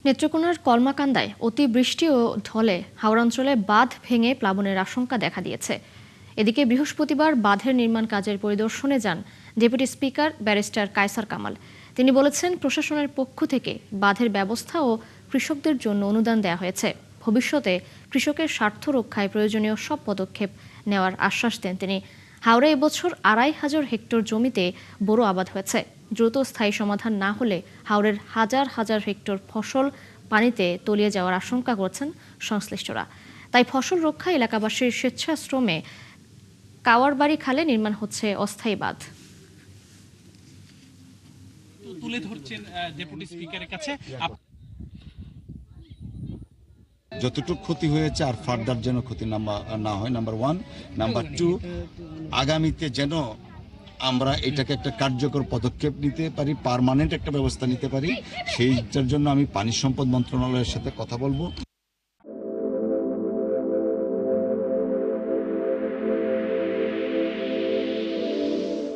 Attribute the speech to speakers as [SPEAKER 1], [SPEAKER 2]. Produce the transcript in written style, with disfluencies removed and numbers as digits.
[SPEAKER 1] নেত্রকোনার কলমাকান্দায় অতিবৃষ্টি ও ঢলে হাওড়াঞ্চলে বাঁধ ভেঙে প্লাবনের আশঙ্কা দেখা দিয়েছে। এদিকে বৃহস্পতিবার বাঁধের নির্মাণ কাজের পরিদর্শনে যান deputy speaker barrister Kaiser Kamal. তিনি বলেছেন, প্রশাসনের পক্ষ থেকে বাঁধের ব্যবস্থা ও কৃষকদের জন্য অনুদান দেওয়া হয়েছে। ভবিষ্যতে কৃষকের স্বার্থ রক্ষায় প্রয়োজনীয় সব পদক্ষেপ নেওয়ার আশ্বাস দেন তিনি। হাওড়ে এবছর ২৫০০ হেক্টর জমিতে বোরো আবাদ হয়েছে। দ্রুত স্থায়ী সমাধান না হলে হাওরের হাজার হাজার হেক্টর ফসল পানিতে তলিয়ে যাওয়ার আশঙ্কা করছেন সংশ্লিষ্টরা। তাই ফসল রক্ষা এলাকাবাসীর স্বেচ্ছাশ্রমে কাওয়ারবাড়ি খালে নির্মাণ হচ্ছে অস্থায়ী বাঁধ।
[SPEAKER 2] তুলে ধরছেন ডেপুটি স্পিকারের কাছে
[SPEAKER 3] যতটুকু ক্ষতি হয়েছে আর ফার্দার যেন ক্ষতি না হয়, নাম্বার 1। নাম্বার 2, আগামীতে যেন আমরা এটাকে একটা কার্যকর পদক্ষেপ নিতে পারি, পার্মানেন্ট একটা ব্যবস্থা নিতে পারি। সেইটার জন্য আমি পানি সম্পদ মন্ত্রণালয়ের সাথে কথা বলবো।